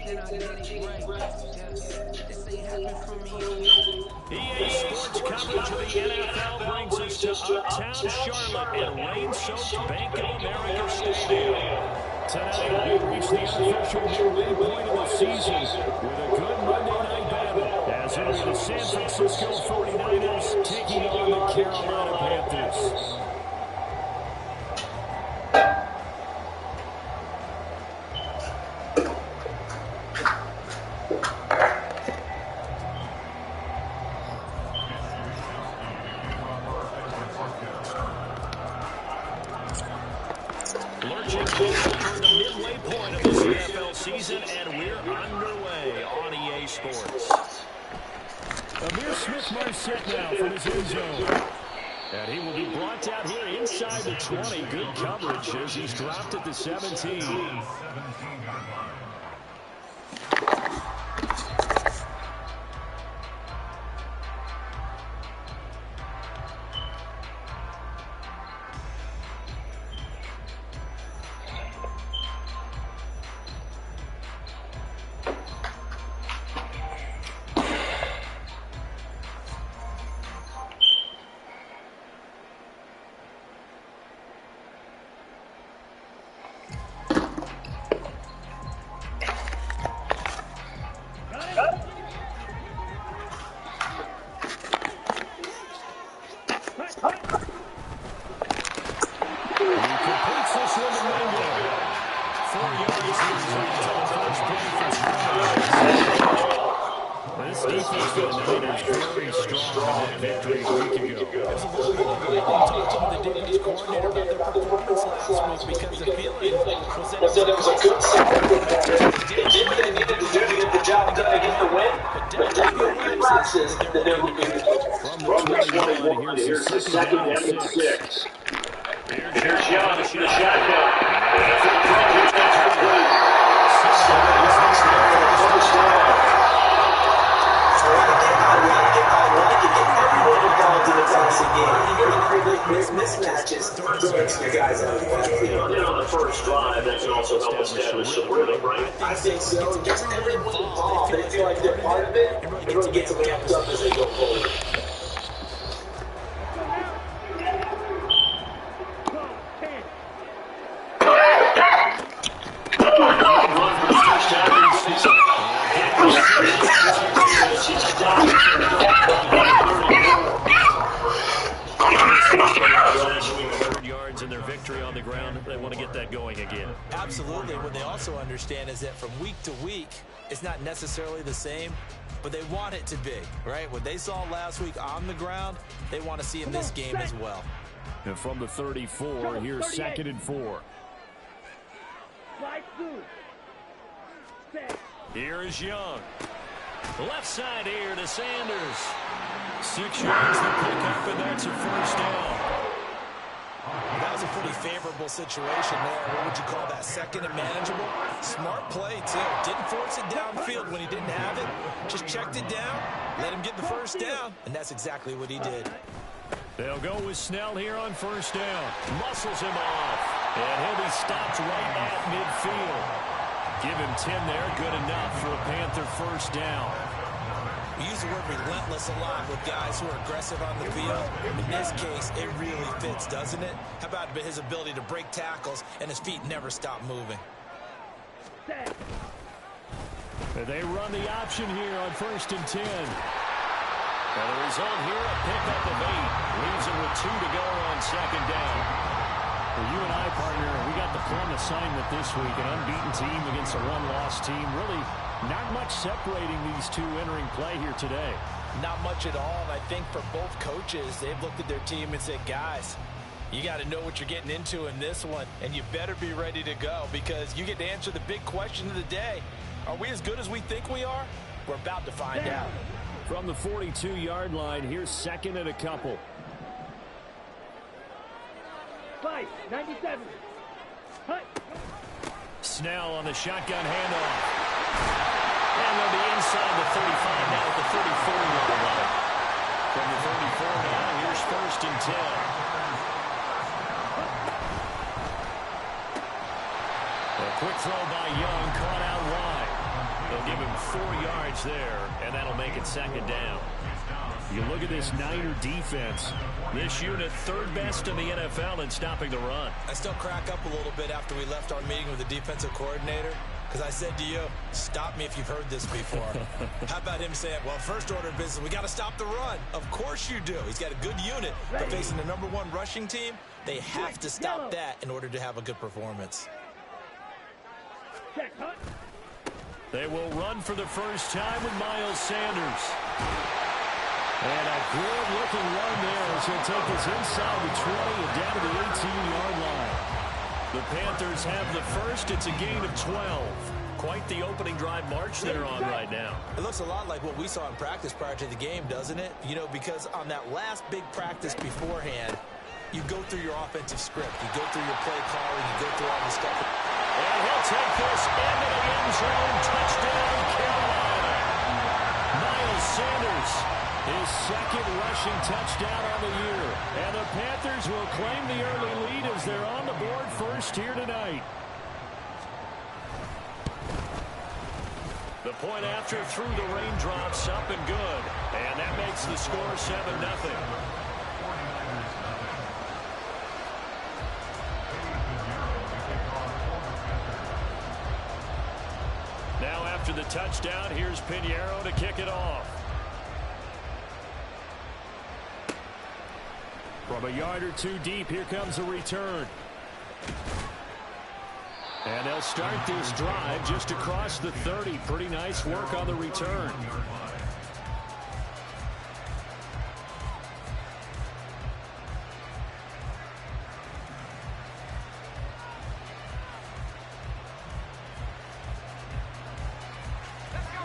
EA Sports coverage of the NFL brings us to Uptown Charlotte at rain-soaked Bank of America Stadium. Tonight, we reach the unofficial midway point of the season with a good Monday night battle as it'll be the San Francisco 49ers taking on the Carolina Panthers. Lurching closer toward the midway point of this NFL season, and we're underway on EA Sports. Amir Smith-Marset now from his end zone. And he will be brought out here inside the 20. Good coverage as he's dropped at the 17. Here's the second and 6. Here's Young in the shotgun. Mismatches throws your guys out. On the first drive, that can also help establish some rhythm, right? I think so. Just everyone involved, they feel like they're part of it. It really gets them amped up as they go forward. In their victory on the ground, they want to get that going again. Absolutely. What they also understand is that from week to week, it's not necessarily the same, but they want it to be, right? What they saw last week on the ground, they want to see in this game as well. And from the 34, here's 2nd and 4. Here is Young. Left side here to Sanders. 6 yards to pick up, and that's a first down. That was a pretty favorable situation there. What would you call that? Second and manageable? Smart play, too. Didn't force it downfield when he didn't have it. Just checked it down, let him get the first down, and that's exactly what he did. They'll go with Snell here on first down. Muscles him off, and he'll be stopped right at midfield. Give him 10 there. Good enough for a Panther first down. We use the word relentless a lot with guys who are aggressive on the field. In this case, it really fits, doesn't it? How about his ability to break tackles and his feet never stop moving? They run the option here on 1st and 10. And the result here, a pickup of 8. Leaves him with 2 to go on 2nd down. Well, you and I, partner, we got the plum assignment this week. An unbeaten team against a one-loss team. Really not much separating these two entering play here today. Not much at all. And I think for both coaches, they've looked at their team and said, guys, you got to know what you're getting into in this one, and you better be ready to go because you get to answer the big question of the day. Are we as good as we think we are? We're about to find out. From the 42-yard line, here's 2nd and a couple. 97. Snell on the shotgun handoff. And they'll be inside the 35 now at the 34-yard line. From the 34 now, here's 1st and 10. A quick throw by Young, caught out wide. They'll give him 4 yards there, and that'll make it second down. You look at this Niner defense. This unit, third best in the NFL in stopping the run. I still crack up a little bit after we left our meeting with the defensive coordinator, because I said to you, stop me if you've heard this before. How about him saying, well, first order of business, we got to stop the run. Of course you do. He's got a good unit, but facing the #1 rushing team, they have to stop that in order to have a good performance. They will run for the first time with Miles Sanders. And a good-looking run there as he'll take this inside the 20 and down to the 18-yard line. The Panthers have the first. It's a gain of 12. Quite the opening drive march they're on right now. It looks a lot like what we saw in practice prior to the game, doesn't it? You know, because on that last big practice beforehand, you go through your offensive script. You go through your play calling. You go through all the stuff. And he'll take this into the end zone. Touchdown, Carolina. Miles Sanders, his second rushing touchdown on the year. And the Panthers will claim the early lead as they're on the board first here tonight. The point after through the raindrops, up and good. And that makes the score 7-0. Now after the touchdown, here's Pinheiro to kick it off. From a yard or two deep, here comes a return. And they'll start this drive just across the 30. Pretty nice work on the return.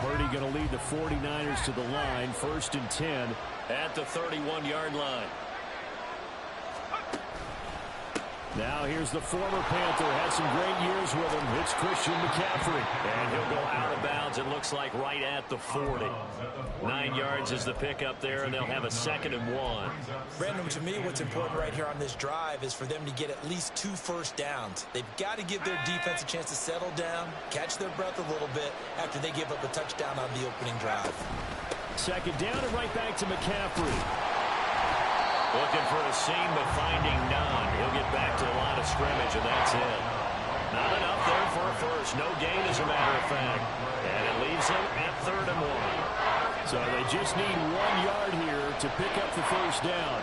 Purdy going to lead the 49ers to the line. 1st and 10 at the 31-yard line. Now here's the former Panther. Had some great years with him. It's Christian McCaffrey. And he'll go out of bounds, it looks like, right at the 40. 9 yards is the pickup there, and they'll have a 2nd and 1. Brandon, to me, what's important right here on this drive is for them to get at least 2 first downs. They've got to give their defense a chance to settle down, catch their breath a little bit after they give up a touchdown on the opening drive. 2nd down and right back to McCaffrey. Looking for a seam, but finding none. He'll get back to the line of scrimmage, and that's it. Not enough there for a first. No gain, as a matter of fact. And it leaves him at 3rd and 1. So they just need 1 yard here to pick up the first down.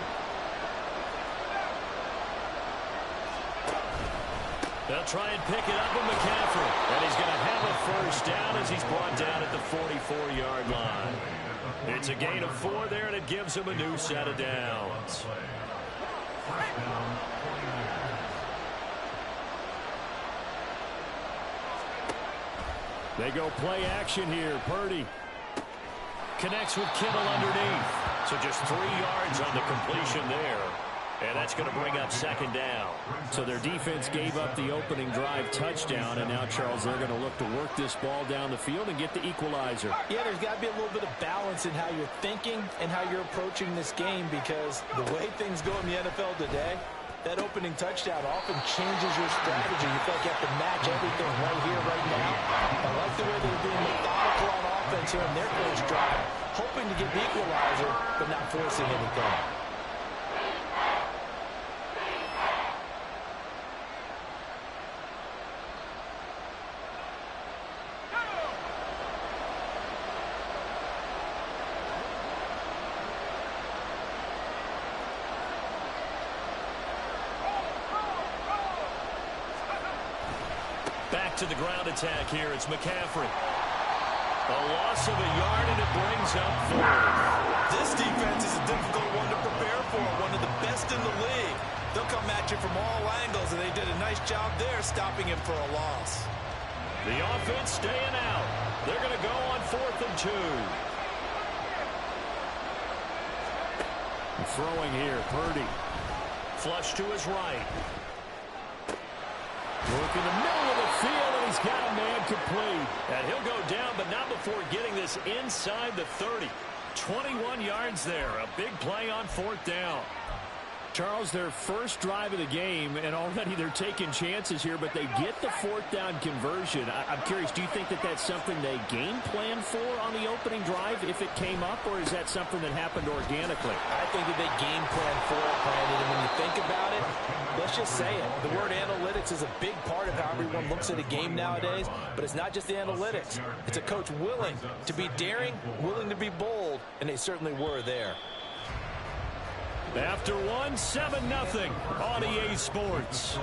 They'll try and pick it up with McCaffrey. And he's going to have a first down as he's brought down at the 44-yard line. It's a gain of 4 there, and it gives him a new set of downs. They go play action here. Purdy connects with Kittle underneath. So just 3 yards on the completion there. And that's going to bring up 2nd down. So their defense gave up the opening drive touchdown, and now, Charles, they're going to look to work this ball down the field and get the equalizer. Yeah, there's got to be a little bit of balance in how you're thinking and how you're approaching this game, because the way things go in the NFL today, that opening touchdown often changes your strategy. You feel like you have to match everything right here, right now. I like the way they're being methodical on offense here in their first drive, hoping to get the equalizer, but not forcing anything. To the ground attack here. It's McCaffrey. A loss of a yard, and it brings up 4th. This defense is a difficult one to prepare for, one of the best in the league. They'll come at you from all angles, and they did a nice job there stopping him for a loss. The offense staying out. They're going to go on 4th and 2. Throwing here, Purdy. Flush to his right. Work in the middle of the field, and he's got a man complete. And he'll go down, but not before getting this inside the 30. 21 yards there. A big play on 4th down. Charles, their first drive of the game, and already they're taking chances here, but they get the fourth down conversion. I'm curious, do you think that that's something they game plan for on the opening drive if it came up, or is that something that happened organically? I think that they game plan for it, Brandon, and when you think about it, let's just say it. The word analytics is a big part of how everyone looks at a game nowadays, but it's not just the analytics. It's a coach willing to be daring, willing to be bold, and they certainly were there. After 7-0 on EA Sports.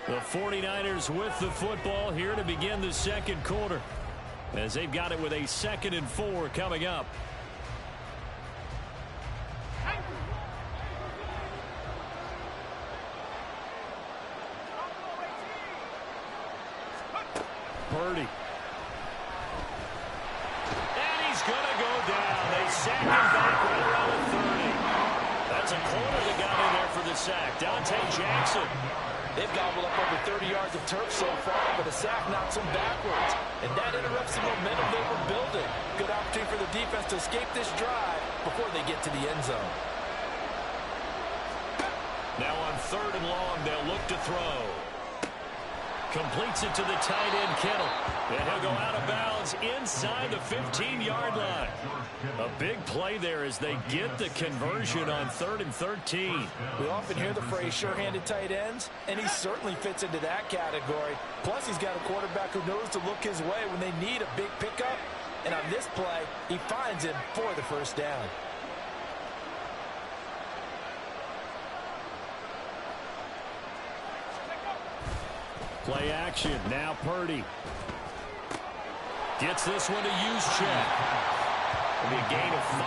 The 49ers with the football here to begin the second quarter, as they've got it with a 2nd and 4 coming up. Purdy. Sack him back right around the 30. That's a corner that got in there for the sack. Dante Jackson. They've gobbled up over 30 yards of turf so far, but a sack knocks them backwards. And that interrupts the momentum they were building. Good opportunity for the defense to escape this drive before they get to the end zone. Now on 3rd and long, they'll look to throw. Completes it to the tight end, Kittle. And he'll go out of bounds inside the 15-yard line. A big play there as they get the conversion on 3rd and 13. We often hear the phrase sure-handed tight ends, and he certainly fits into that category. Plus, he's got a quarterback who knows to look his way when they need a big pickup. And on this play, he finds him for the first down. Play action. Now Purdy. Gets this one to Juszczyk. It'll be a gain of 5,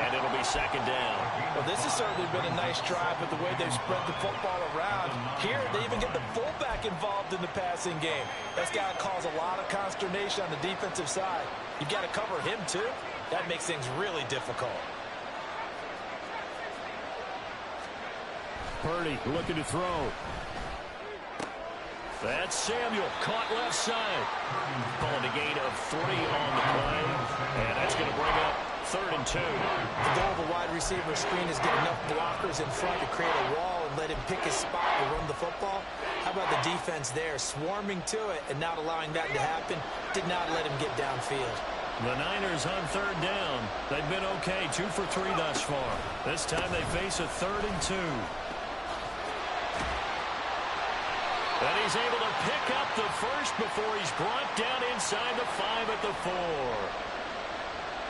and it'll be 2nd down. Well, this has certainly been a nice drive with the way they've spread the football around. Here, they even get the fullback involved in the passing game. That's got to cause a lot of consternation on the defensive side. You've got to cover him, too. That makes things really difficult. Purdy looking to throw. That's Samuel, caught left side. Calling a gain of 3 on the play, and that's going to bring up 3rd and 2. The goal of a wide receiver screen is get enough blockers in front to create a wall and let him pick his spot to run the football. How about the defense there, swarming to it and not allowing that to happen? Did not let him get downfield. The Niners on 3rd down. They've been okay, 2 for 3 thus far. This time they face a 3rd and 2. And he's able to pick up the first before he's brought down inside the 5 at the 4.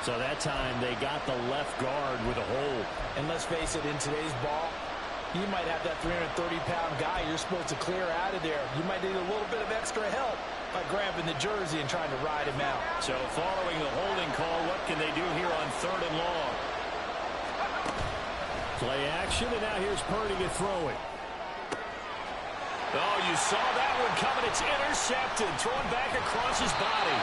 So that time they got the left guard with a hold. And let's face it, in today's ball, you might have that 330-pound guy you're supposed to clear out of there. You might need a little bit of extra help by grabbing the jersey and trying to ride him out. So following the holding call, what can they do here on 3rd and long? Play action, and now here's Purdy to throw it. Oh, you saw that one coming. It's intercepted. Thrown back across his body.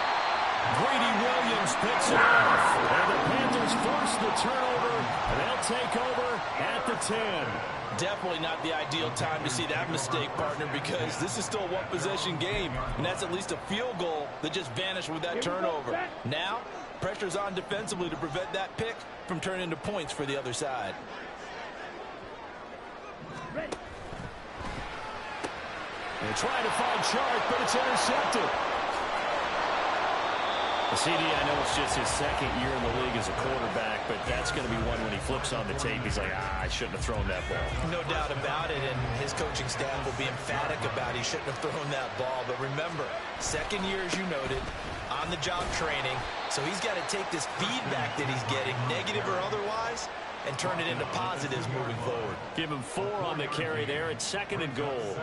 Greedy Williams picks it off. And the Panthers force the turnover. And they'll take over at the 10. Definitely not the ideal time to see that mistake, partner, because this is still a one-possession game. And that's at least a field goal that just vanished with that turnover. Now, pressure's on defensively to prevent that pick from turning into points for the other side. Ready. They're trying to find Chark, but it's intercepted. CD, I know it's just his 2nd year in the league as a quarterback, but that's going to be one when he flips on the tape. He's like, I shouldn't have thrown that ball. No doubt about it, and his coaching staff will be emphatic about he shouldn't have thrown that ball. But remember, 2nd year, as you noted, on-the-job training, so he's got to take this feedback that he's getting, negative or otherwise, and turn it into positives moving forward. Give him 4 on the carry there at 2nd and goal.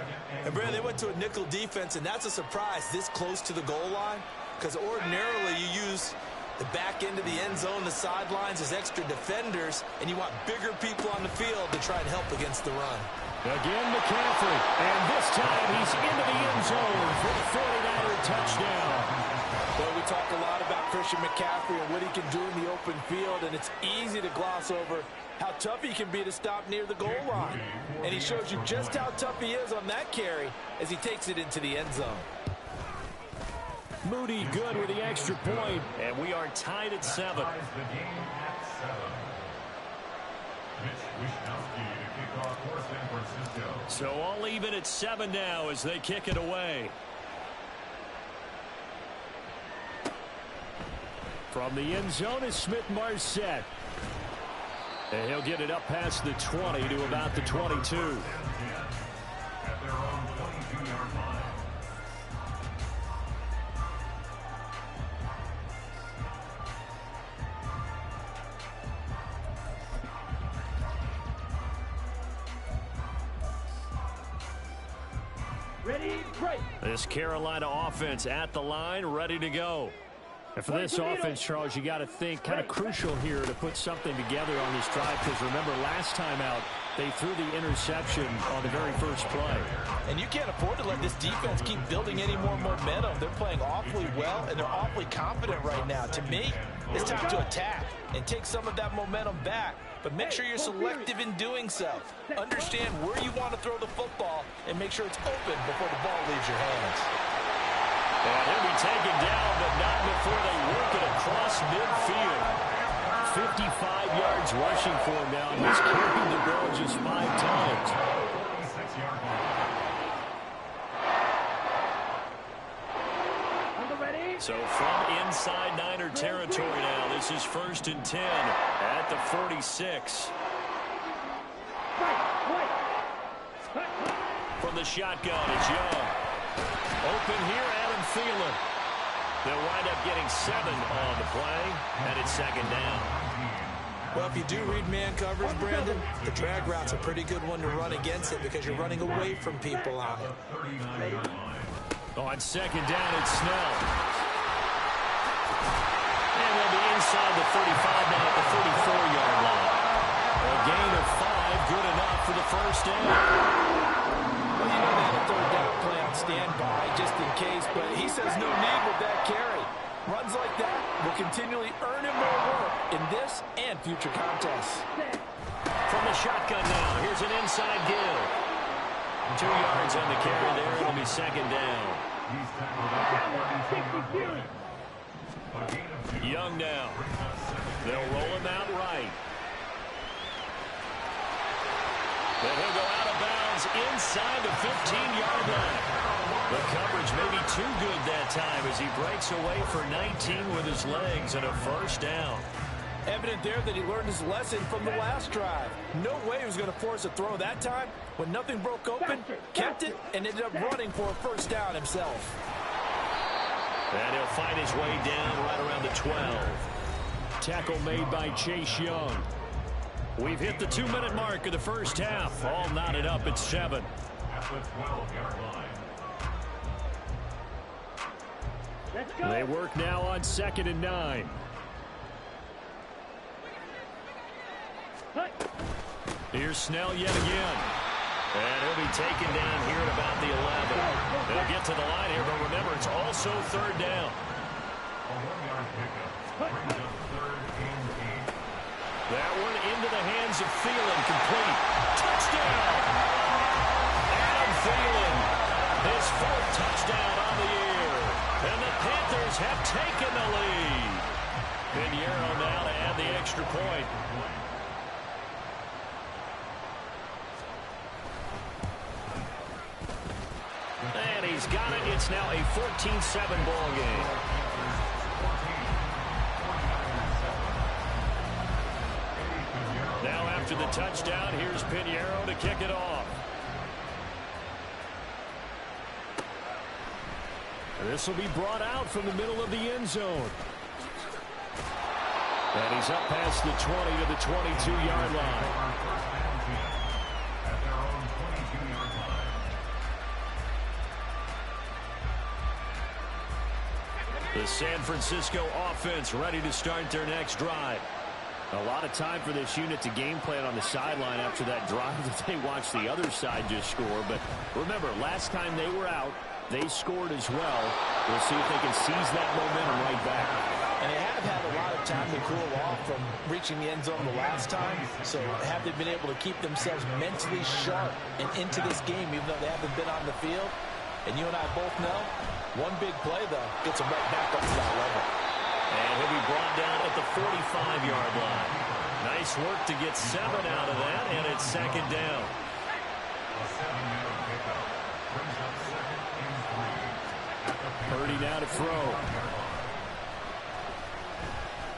And, Brad, they went to a nickel defense, and that's a surprise this close to the goal line, because ordinarily you use the back end of the end zone, the sidelines as extra defenders, and you want bigger people on the field to try and help against the run. Again, McCaffrey, and this time he's into the end zone for the 49er touchdown. Well, we talk a lot about Christian McCaffrey and what he can do in the open field, and it's easy to gloss over how tough he can be to stop near the goal line. And he shows you just how tough he is on that carry as he takes it into the end zone. Moody good with the extra point, and we are tied at 7. So all even at 7 now as they kick it away. From the end zone is Smith-Marset. And he'll get it up past the 20 to about the 22. Ready, break. This Carolina offense at the line, ready to go. And for this offense, Charles, you got to think kind of crucial here to put something together on this drive, because remember last time out they threw the interception on the very first play. And you can't afford to let this defense keep building any more momentum. They're playing awfully well, and they're awfully confident right now. To me, it's time to attack and take some of that momentum back, but make sure you're selective in doing so. Understand where you want to throw the football and make sure it's open before the ball leaves your hands. And he'll be taken down, but not before they work it across midfield. 55 yards rushing for him now, and he's carried the ball just 5 times. So from inside Niner territory now, this is 1st and 10 at the 46. From the shotgun, it's Young. Open here, Adam Thielen. They'll wind up getting 7 on the play, and it's 2nd down. Well, if you do read man coverage, Brandon, the drag route's a pretty good one to run against it because you're running away from people on it. On 2nd down, it's Snell. And they'll be inside the 35 now at the 34-yard line. A gain of 5, good enough for the 1st down. Well, you know they had a 3rd down play on standby just in case, but he says no need with that carry. Runs like that will continually earn him more work in this and future contests. From the shotgun now, here's an inside give. 2 yards on the carry there. It'll be 2nd down. Young now. They'll roll him out right. Then he'll go out of bounds inside the 15-yard line. The coverage may be too good that time as he breaks away for 19 with his legs and a 1st down. Evident there that he learned his lesson from the last drive. No way he was going to force a throw that time. When nothing broke open, kept it, and ended up running for a 1st down himself. And he'll find his way down right around the 12. Tackle made by Chase Young. We've hit the 2-minute mark of the 1st half. All knotted up at 7. They work now on 2nd and 9. Here's Snell yet again. And he'll be taken down here at about the 11. They'll get to the line here, but remember, it's also 3rd down. That one into the hands of Thielen, complete. Touchdown! Adam Thielen, his 4th touchdown on the year. And the Panthers have taken the lead. Pinheiro now to add the extra point. And he's got it. It's now a 14-7 ball game. Now after the touchdown, here's Pinheiro to kick it off. This will be brought out from the middle of the end zone. And he's up past the 20 to the 22-yard line. The San Francisco offense ready to start their next drive. A lot of time for this unit to game plan on the sideline after that drive that they watched the other side just score. But remember, last time they were out, they scored as well. We'll see if they can seize that momentum right back. And they have had a lot of time to cool off from reaching the end zone the last time. So have they been able to keep themselves mentally sharp and into this game, even though they haven't been on the field? And you and I both know, one big play, though, gets him right back up to that level. And he'll be brought down at the 45-yard line. Nice work to get 7 out of that, and it's second down. Purdy now to throw.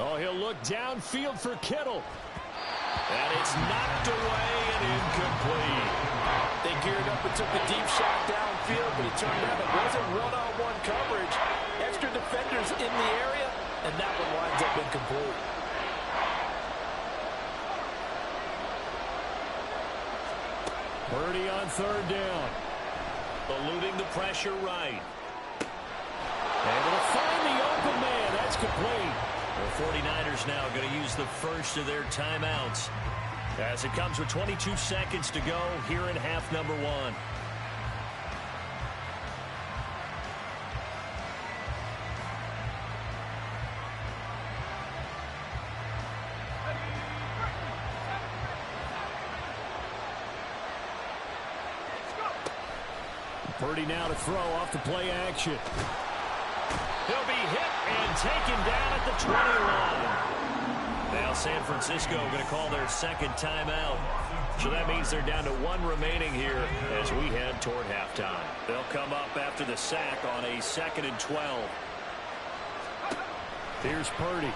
Oh, he'll look downfield for Kittle. And it's knocked away and incomplete. They geared up and took a deep shot downfield, but it turned out it wasn't one-on-one coverage. Extra defenders in the area, and that one winds up incomplete. Purdy on third down. Eluding the pressure right. Able to find the open man. That's complete. The 49ers now going to use the first of their timeouts as it comes with 22 seconds to go here in half number 1. Purdy now to throw off the play action. He'll be hit and taken down at the 20 line. Now San Francisco going to call their second timeout. So that means they're down to 1 remaining here as we head toward halftime. They'll come up after the sack on a 2nd and 12. Here's Purdy.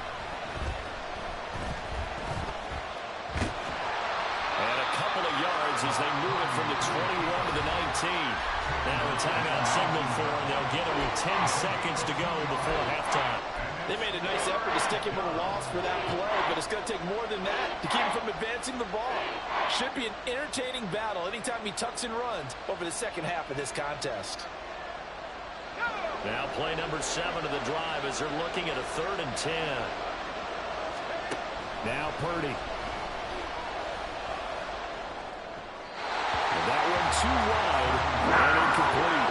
And a couple of yards as they move it from the 21 to the 19. Now a timeout signaled for, and they'll get it with 10 seconds to go before halftime. They made a nice effort to stick him with a loss for that play, but it's going to take more than that to keep him from advancing the ball. Should be an entertaining battle anytime he tucks and runs over the second half of this contest. Now play number 7 of the drive as they're looking at a 3rd and 10. Now Purdy. That one too wide and incomplete.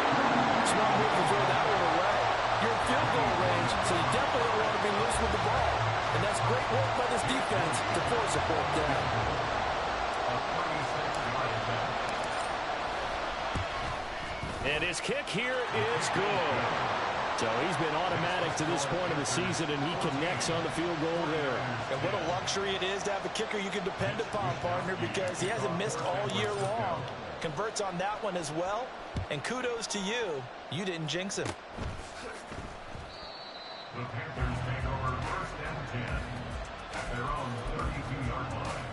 Smart move to throw that one away. You're in field goal range, so you definitely don't want to be loose with the ball. And that's great work by this defense to force a 4th down. And his kick here is good. So he's been automatic to this point of the season, and he connects on the field goal there. And what a luxury it is to have a kicker you can depend upon, partner, because he hasn't missed all year long. Converts on that one as well, and kudos to you. You didn't jinx him. The Panthers take over 1st and 10 at their own 32-yard line.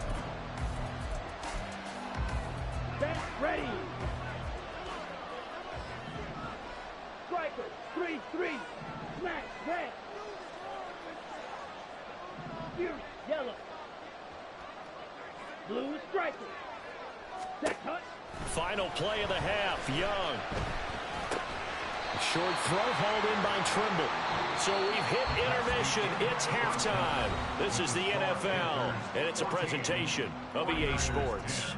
Set, ready. Striker, 3-3. Smash, red. Fierce, yellow. Blue striker. Set, touch. Final play of the half, Young. Short throw hauled in by Trimble. So we've hit intermission. It's halftime. This is the NFL, and it's a presentation of EA Sports.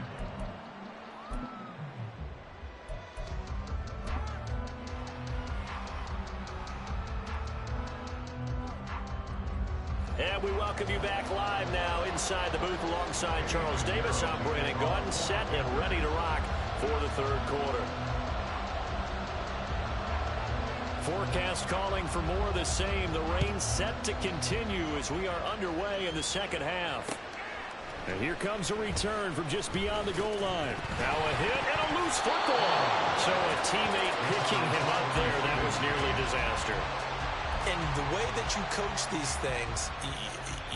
And we welcome you back live now inside the booth alongside Charles Davis. I'm Brandon Gaudin, set and ready to rock for the 3rd quarter. Forecast calling for more of the same. The rain set to continue as we are underway in the second half. And here comes a return from just beyond the goal line. Now a hit and a loose football. So a teammate picking him up there. That was nearly disaster. And the way that you coach these things,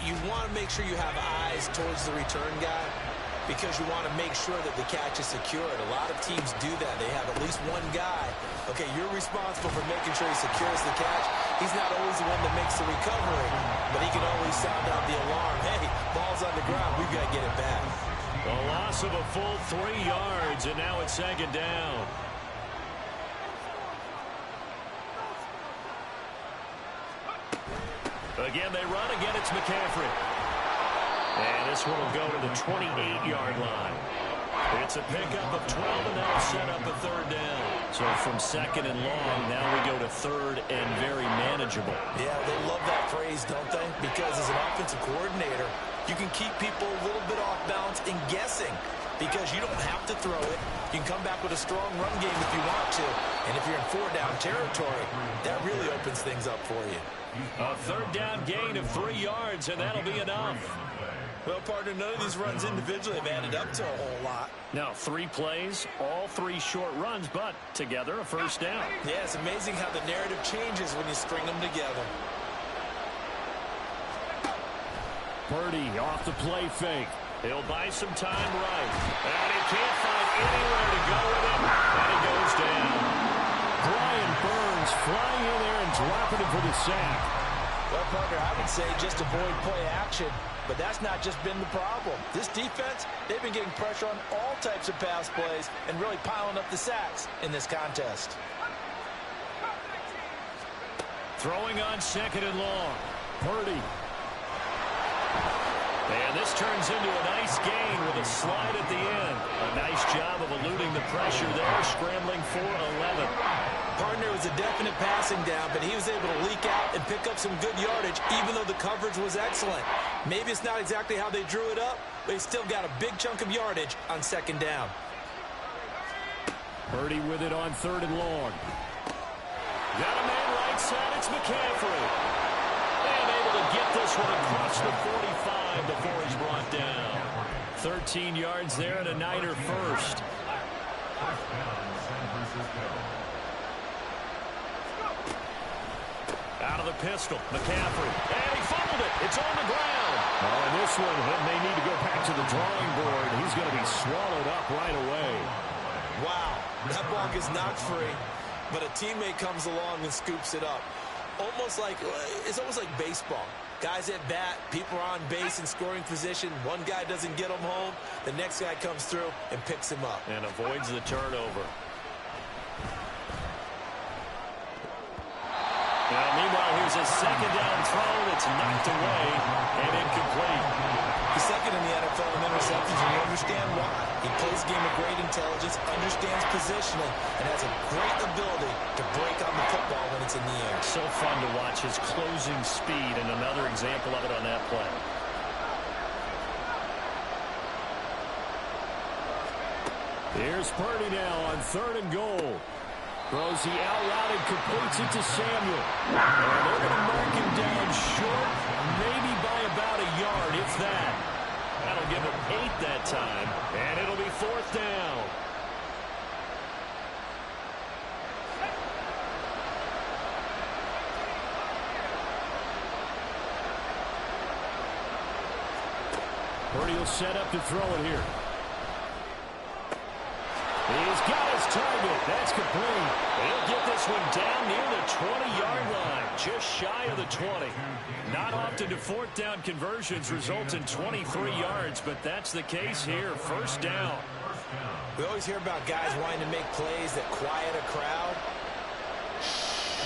you want to make sure you have eyes towards the return guy because you want to make sure that the catch is secured. A lot of teams do that. They have at least one guy. Okay, you're responsible for making sure he secures the catch. He's not always the one that makes the recovery, but he can always sound out the alarm. Hey, ball's on the ground. We've got to get it back. A loss of a full 3 yards, and now it's 2nd down. Again, they run. Again, it's McCaffrey. And this one will go to the 28-yard line. It's a pickup of 12, and now set up a 3rd down. So from 2nd and long, now we go to 3rd and very manageable. Yeah, they love that phrase, don't they? Because as an offensive coordinator, you can keep people a little bit off balance and guessing because you don't have to throw it. You can come back with a strong run game if you want to. And if you're in 4-down territory, that really opens things up for you. A third down gain of 3 yards, and that'll be enough. Well, partner, none of these runs individually have added up to a whole lot. Now, 3 plays, all 3 short runs, but together a first down. Yeah, it's amazing how the narrative changes when you string them together. Purdy off the play fake. He'll buy some time right. And he can't find anywhere to go with him. And he goes down. Brian Burns flying in there and dropping him for the sack. Well, partner, I would say just avoid play action. But that's not just been the problem. This defense, they've been getting pressure on all types of pass plays and really piling up the sacks in this contest. Throwing on 2nd and long. Purdy. And this turns into a nice gain with a slide at the end. A nice job of eluding the pressure there, scrambling for 11. Partner was a definite passing down, but he was able to leak out and pick up some good yardage, even though the coverage was excellent. Maybe it's not exactly how they drew it up, but he still got a big chunk of yardage on 2nd down. Purdy with it on 3rd and long. Got a man right side, it's McCaffrey. And able to get this one across the 45 before he's brought down. 13 yards there and a Niner first. First down, San Francisco. Out of the pistol, McCaffrey. And he fumbled it. It's on the ground. Oh, and this one, he may need to go back to the drawing board. He's going to be swallowed up right away. Wow, that ball gets knocked free, but a teammate comes along and scoops it up. It's almost like baseball. Guys at bat, people are on base in scoring position. One guy doesn't get him home. The next guy comes through and picks him up. And avoids the turnover. Now, meanwhile, here's a 2nd down throw that's knocked away and incomplete. He's second in the NFL in interceptions, and you understand why. He plays a game of great intelligence, understands positioning, and has a great ability to break on the football when it's in the air. So fun to watch his closing speed, and another example of it on that play. Here's Purdy now on 3rd and goal. Throws the out route and completes it to Samuel. And they're going to mark him down short, maybe by about a yard, if that. That'll give him 8 that time, and it'll be 4th down. Purdy will set up to throw it here. He's got his target. That's complete. He'll get this one down near the 20-yard line, just shy of the 20. Not often do 4th down conversions result in 23 yards, but that's the case here. 1st down. We always hear about guys wanting to make plays that quiet a crowd.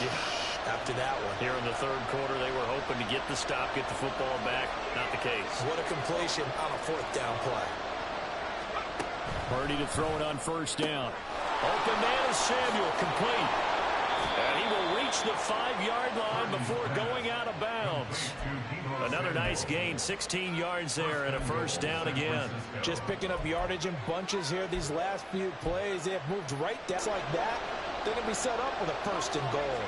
Yeah, after that one. Here in the 3rd quarter, they were hoping to get the stop, get the football back. Not the case. What a completion on a 4th down play. Purdy to throw it on 1st down. Open man is Samuel, complete. And he will reach the 5-yard line before going out of bounds. Another nice gain, 16 yards there and a 1st down again. Just picking up yardage in bunches here. These last few plays, they have moved right down like that. They're going to be set up with a 1st and goal.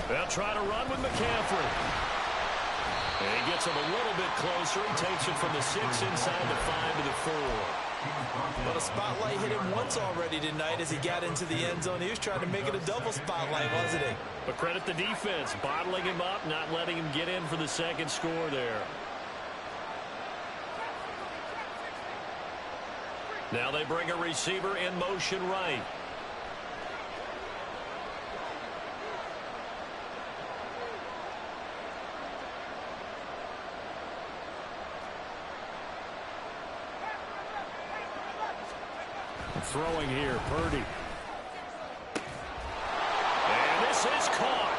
They'll try to run with McCaffrey. And he gets him a little bit closer. He takes it from the 6 inside the 5 to the 4. Well, the spotlight hit him once already tonight as he got into the end zone. He was trying to make it a double spotlight, wasn't he? But credit the defense, bottling him up, not letting him get in for the 2nd score there. Now they bring a receiver in motion right. Throwing here, Purdy. And this is caught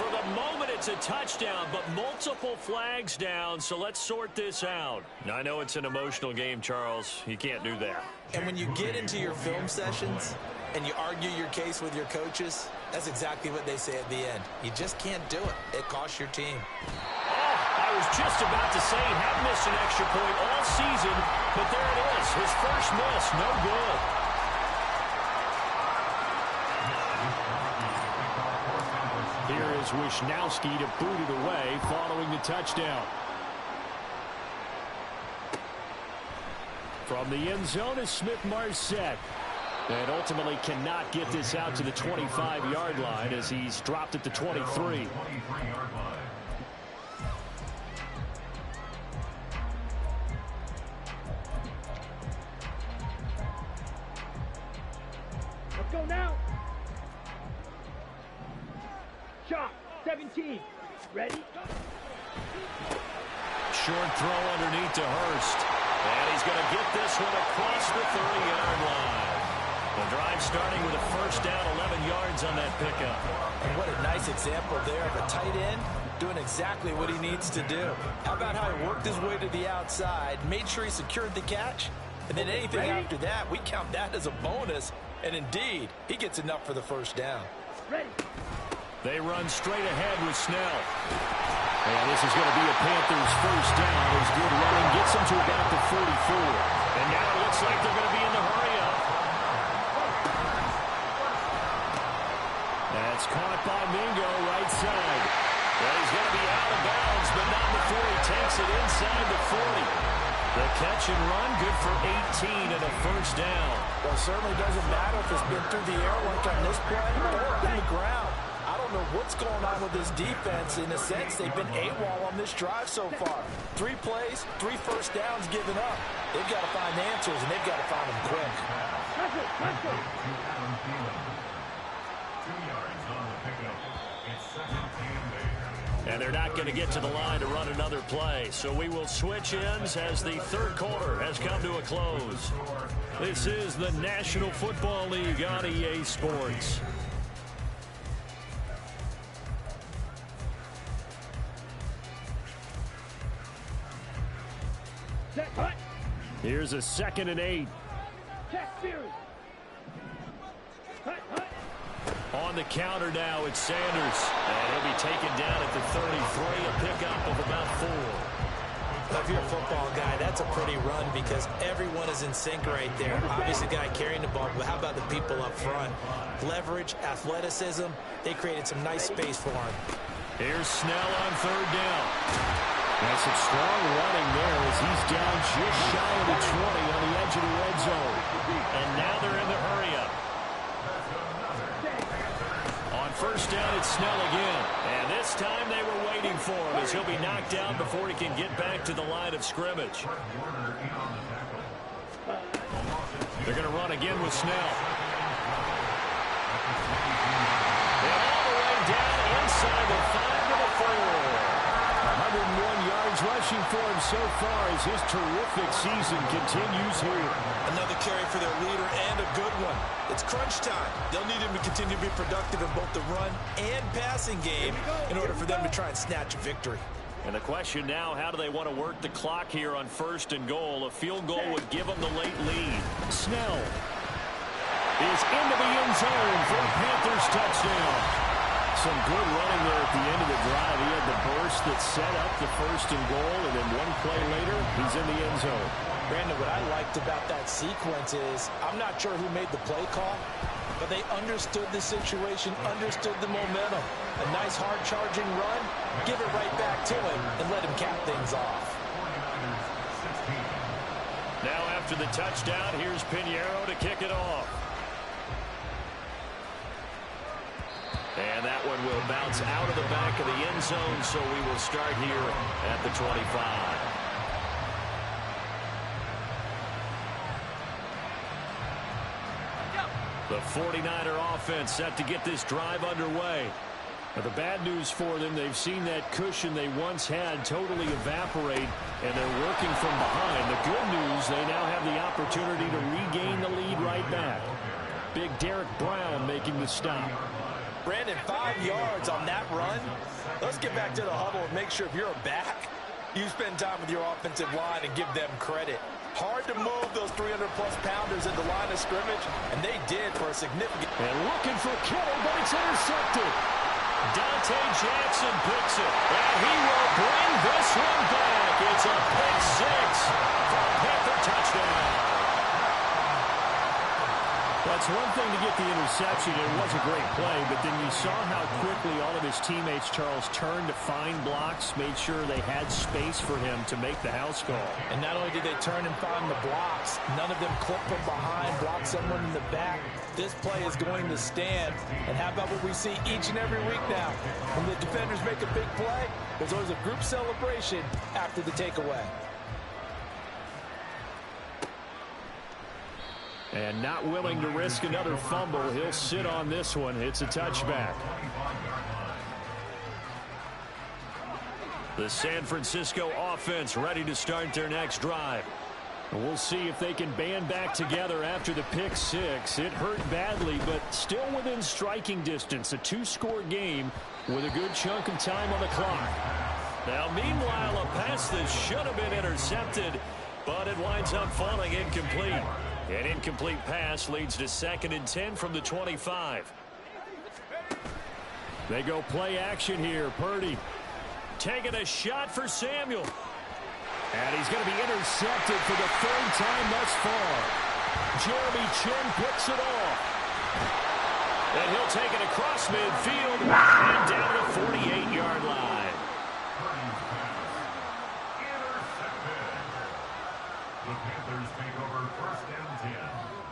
For the moment, it's a touchdown, but multiple flags down, so let's sort this out. I know it's an emotional game, Charles. You can't do that. And when you get into your film sessions and you argue your case with your coaches, that's exactly what they say at the end. You just can't do it. It costs your team. I was just about to say he hadn't missed an extra point all season, but there it is. His first miss, no good. Here is Wisnowski to boot it away following the touchdown. From the end zone is Smith-Marset. And ultimately cannot get this out to the 25-yard line as he's dropped at the 23. Let's go now. Shot. 17. Ready? Short throw underneath to Hurst. And he's going to get this one across the 30-yard line. The drive starting with a first down, 11 yards on that pickup. And what a nice example there of a tight end doing exactly what he needs to do. How about how he worked his way to the outside, made sure he secured the catch, and then anything after that, we count that as a bonus. And indeed, he gets enough for the first down. Ready. They run straight ahead with Snell. And this is going to be a Panthers first down as good running gets them to about the 44. And now it looks like they're going to be in the hurry-up. That's caught by Mingo right side. Well, he's going to be out of bounds, but not before he takes it inside the 40. The catch and run, good for 18 and a first down. Well, it certainly doesn't matter if it's been through the air like on this play or on the ground. I don't know what's going on with this defense. In a sense, they've been AWOL on this drive so far. 3 plays, 3 first downs given up. They've got to find answers, and they've got to find them quick. Let's go. And they're not going to get to the line to run another play. So we will switch ends as the third quarter has come to a close. This is the National Football League on EA Sports. Set, hut. Here's a 2nd and 8. Check, series. Hut, hut. On the counter now, it's Sanders. And he'll be taken down at the 33, a pickup of about 4. If you're a football guy, that's a pretty run because everyone is in sync right there. Obviously, the guy carrying the ball, but how about the people up front? Leverage, athleticism, they created some nice space for him. Here's Snell on 3rd down. That's some strong running there as he's down just shy of the 20 on the edge of the red zone. And now they're in the hurry-up. On 1st down, it's Snell again. And this time they were waiting for him as he'll be knocked down before he can get back to the line of scrimmage. They're going to run again with Snell. And all the way down inside the 5 to the 4. 101 yards rushing for him so far as his terrific season continues here. Another carry for their leader and a good one. It's crunch time. They'll need him to continue to be productive in both the run and passing game in order for them to try and snatch a victory. And the question now, how do they want to work the clock here on 1st and goal? A field goal would give them the late lead. Snell is into the end zone for a Panthers touchdown. Some good running there at the end of the drive. He had the burst that set up the 1st and goal, and then one play later, he's in the end zone. Brandon, what I liked about that sequence is I'm not sure who made the play call, but they understood the situation, understood the momentum. A nice hard-charging run, give it right back to him, and let him cap things off. Now after the touchdown, here's Pinheiro to kick it off. And that one will bounce out of the back of the end zone, so we will start here at the 25. The 49er offense set to get this drive underway. Now, the bad news for them, they've seen that cushion they once had totally evaporate, and they're working from behind. The good news, they now have the opportunity to regain the lead right back. Big Derek Brown making the stop. Brandon, 5 yards on that run. Let's get back to the huddle and make sure if you're a back, you spend time with your offensive line and give them credit. Hard to move those 300-plus pounders at the line of scrimmage, and they did for a significant... And looking for Kittle, but it's intercepted. Dante Jackson picks it, and he will bring this one back. It's a pick six for a Panther touchdown. That's one thing to get the interception. It was a great play, but then you saw how quickly all of his teammates, Charles, turned to find blocks, made sure they had space for him to make the house call. And not only did they turn and find the blocks, none of them clip from behind, block someone in the back. This play is going to stand. And how about what we see each and every week now? When the defenders make a big play, there's always a group celebration after the takeaway. And not willing to risk another fumble, he'll sit on this one. It's a touchback. The San Francisco offense ready to start their next drive. We'll see if they can band back together after the pick six. It hurt badly, but still within striking distance. A two-score game with a good chunk of time on the clock. Now, meanwhile, a pass that should have been intercepted, but it winds up falling incomplete. An incomplete pass leads to 2nd and 10 from the 25. They go play action here. Purdy taking a shot for Samuel. And he's going to be intercepted for the 3rd time thus far. Jeremy Chin picks it off. And he'll take it across midfield and down the 48-yard line. The Panthers take over 1st and 10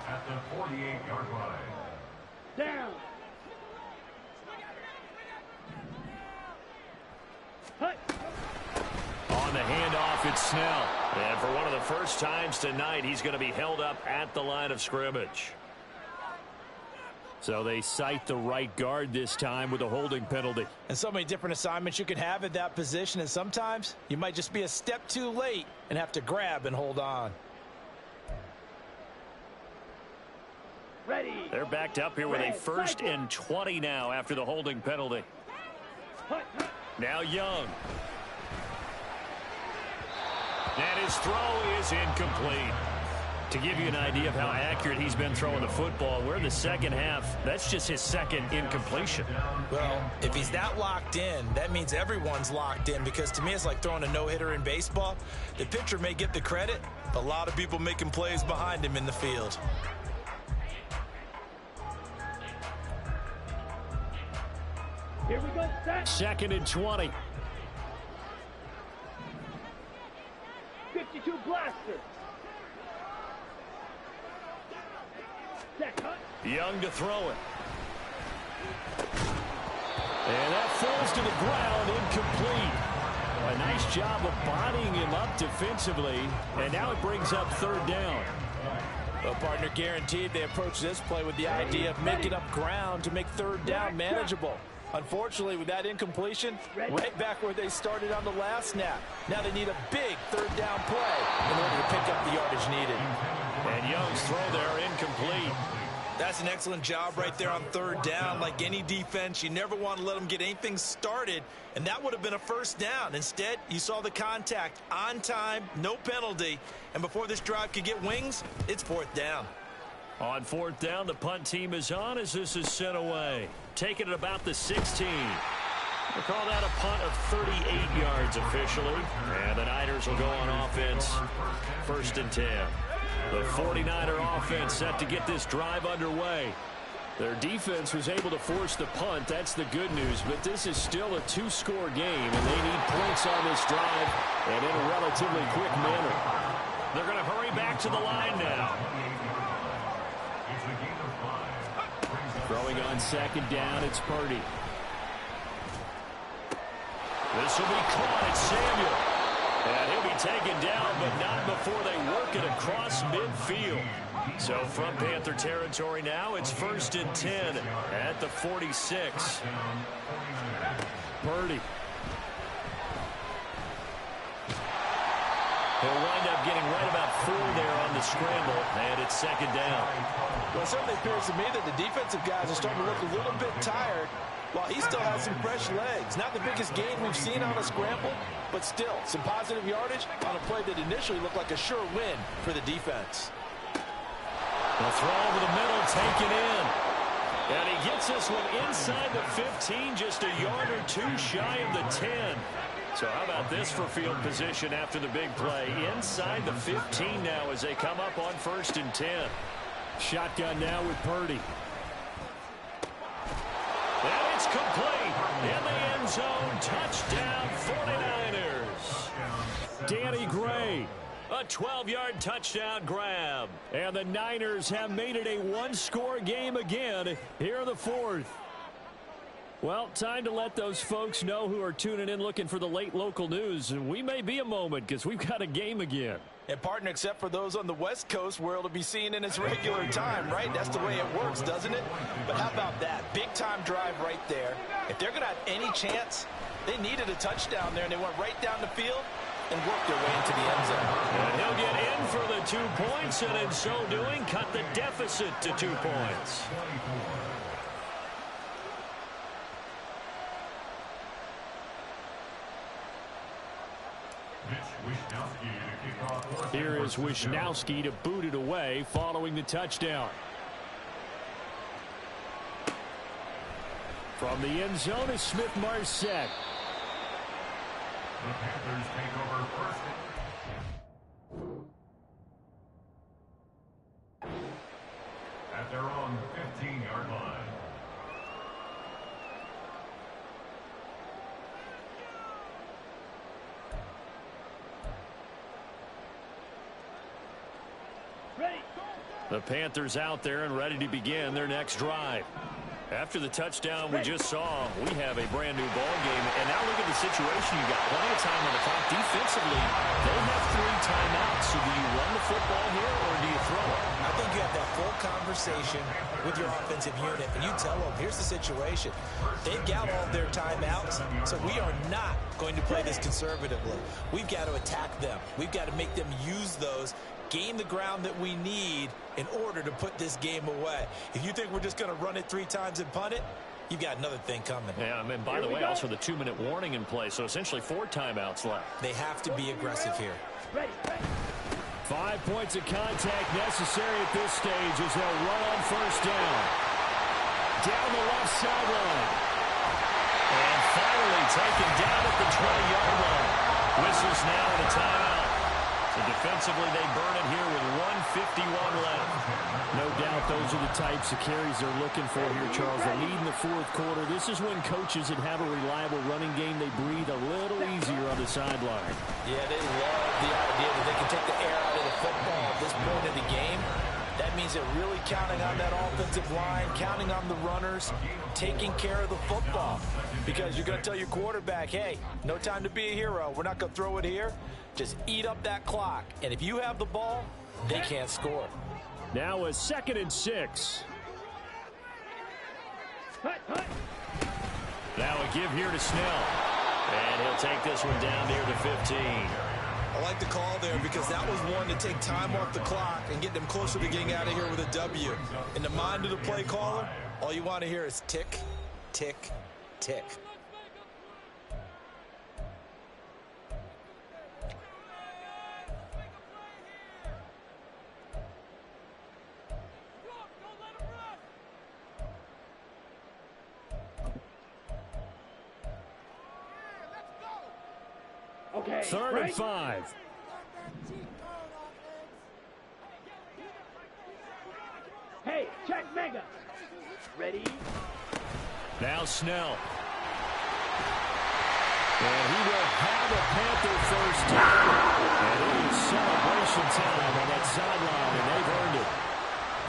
at the 48-yard line. Down. Hut. On the handoff, it's Snell. And for one of the first times tonight, he's going to be held up at the line of scrimmage. So they cite the right guard this time with a holding penalty. And so many different assignments you can have at that position, and sometimes you might just be a step too late and have to grab and hold on. Ready. They're backed up here with a 1st and 20 now after the holding penalty. Hut, hut. Now Young. And his throw is incomplete. To give you an idea of how accurate he's been throwing the football, we're in the second half. That's just his 2nd incompletion. Well, if he's that locked in, that means everyone's locked in, because to me it's like throwing a no-hitter in baseball. The pitcher may get the credit, but a lot of people making plays behind him in the field. Here we go. Set. 2nd and 20. 52 blaster. Set. Hut. Young to throw it. And that falls to the ground, incomplete. A nice job of bodying him up defensively, and now it brings up 3rd down. Well, partner, guaranteed they approach this play with the idea of making up ground to make 3rd down manageable. Unfortunately, with that incompletion, right back where they started on the last snap. Now they need a big 3rd down play in order to pick up the yardage needed. And Young's throw there incomplete. That's an excellent job right there on 3rd down. Like any defense, you never want to let them get anything started, and that would have been a 1st down. Instead, you saw the contact on time, no penalty, and before this drive could get wings, it's 4th down. On 4th down, the punt team is on as this is sent away. Taking it about the 16. We'll call that a punt of 38 yards officially. And the Niners will go on offense. 1st and 10. The 49er offense set to get this drive underway. Their defense was able to force the punt. That's the good news. But this is still a 2-score game, and they need points on this drive and in a relatively quick manner. They're going to hurry back to the line now. Throwing on 2nd down, it's Purdy. This will be caught. It's Samuel. And he'll be taken down, but not before they work it across midfield. So from Panther territory now, it's 1st and 10 at the 46. Purdy. He'll wind up getting right about 4 there on the the scramble, and it's second down. Well, it certainly appears to me that the defensive guys are starting to look a little bit tired, while he still has some fresh legs. Not the biggest gain we've seen on a scramble, but still some positive yardage on a play that initially looked like a sure win for the defense. The throw over the middle, taken in. And he gets this one inside the 15, just a yard or two shy of the 10. So how about this for field position after the big play? Inside the 15 now as they come up on 1st and 10. Shotgun now with Purdy. And it's complete in the end zone. Touchdown 49ers. Danny Gray. A 12-yard touchdown grab. And the Niners have made it a one-score game again here in the 4th. Well, time to let those folks know who are tuning in looking for the late local news. And we may be a moment because we've got a game again. And partner, except for those on the West Coast where it'll be seen in its regular time, right? That's the way it works, doesn't it? But how about that? Big-time drive right there. If they're going to have any chance, they needed a touchdown there, and they went right down the field and worked their way into the end zone. And he'll get in for the 2 points, and in so doing, cut the deficit to 2 points. Here is Wishnowski to boot it away following the touchdown. From the end zone is Smith-Marset. The Panthers take over 1st. At their own 15-yard line. Ready. The Panthers out there and ready to begin their next drive. After the touchdown we just saw, we have a brand new ball game. And now look at the situation. You got plenty of time on the clock. Defensively, they have 3 timeouts. So do you run the football here or do you throw it? I think you have that full conversation with your offensive unit, and you tell them, here's the situation. They've got all their timeouts, so we are not going to play this conservatively. We've got to attack them. We've got to make them use those, gain the ground that we need in order to put this game away. If you think we're just going to run it 3 times and punt it, you've got another thing coming. Yeah, and by the way, also the 2-minute warning in play, so essentially 4 timeouts left. They have to be aggressive here. Ready. 5 points of contact necessary at this stage as they'll run on 1st down. Down the left sideline. And finally taken down at the 20-yard line. Whistles now and a timeout. So defensively, they burn it here with 1:51 left. No doubt those are the types of carries they're looking for here, Charles. The lead in the 4th quarter. This is when coaches that have a reliable running game, they breathe a little easier on the sideline. Yeah, they love the idea that they can take the air out of the football at this point of the game. That means they're really counting on that offensive line, counting on the runners, taking care of the football. Because you're going to tell your quarterback, hey, no time to be a hero. We're not going to throw it here. Just eat up that clock. And if you have the ball, they can't score. Now a 2nd and 6. Now a give here to Snell. And he'll take this one down near the 15. I like the call there because that was one to take time off the clock and get them closer to getting out of here with a W. In the mind of the play caller, all you want to hear is tick, tick, tick. Okay. 3rd and 5. Hey, check mega. Ready. Now Snell. And he will have a Panther 1st down. And it is celebration time on that sideline, and they've earned it.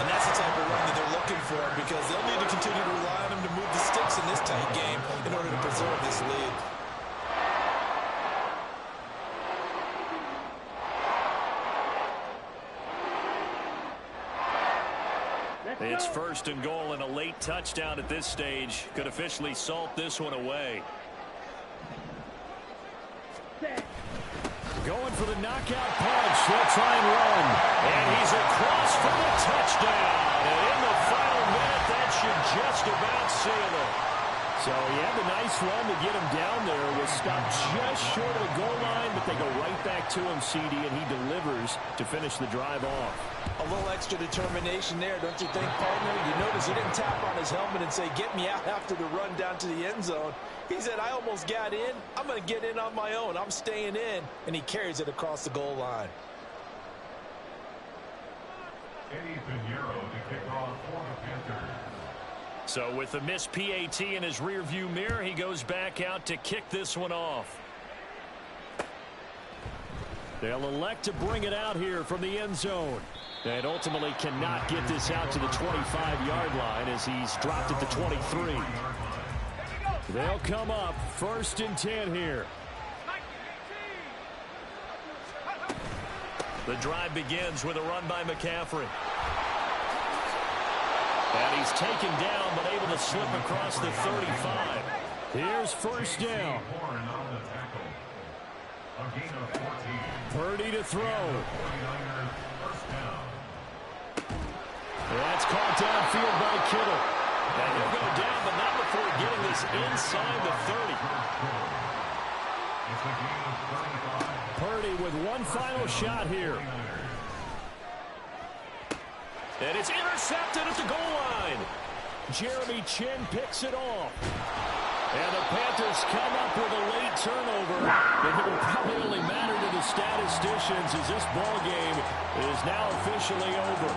And that's the type of run that they're looking for because they'll need to continue to rely on him to move the sticks in this tight game in order to preserve this lead. It's 1st and goal, and a late touchdown at this stage could officially salt this one away. Set. Going for the knockout punch. They'll try and run. And he's across for the touchdown. And in the final minute, that should just about seal it. So he had the nice run to get him down there. Was stopped just short of the goal line, but they go right back to him, CD, and he delivers to finish the drive off. A little extra determination there, don't you think, partner? You notice he didn't tap on his helmet and say, get me out after the run down to the end zone. He said, I almost got in. I'm going to get in on my own. I'm staying in. And he carries it across the goal line. Eddie Pinheiro to kick off for the Panthers. So with the missed PAT in his rearview mirror, he goes back out to kick this one off. They'll elect to bring it out here from the end zone. And ultimately cannot get this out to the 25-yard line as he's dropped at the 23. They'll come up 1st and 10 here. The drive begins with a run by McCaffrey. And he's taken down, but able to slip across the 35. Here's 1st down. Purdy to throw. That's caught downfield by Kittle. And he'll go down, but not before getting this inside the 30. Purdy with one final shot here. And it's intercepted at the goal line. Jeremy Chin picks it off. And the Panthers come up with a late turnover. And it will probably only matter to the statisticians as this ball game is now officially over.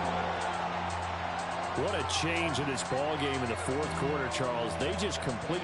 What a change in this ball game in the 4th quarter, Charles. They just completely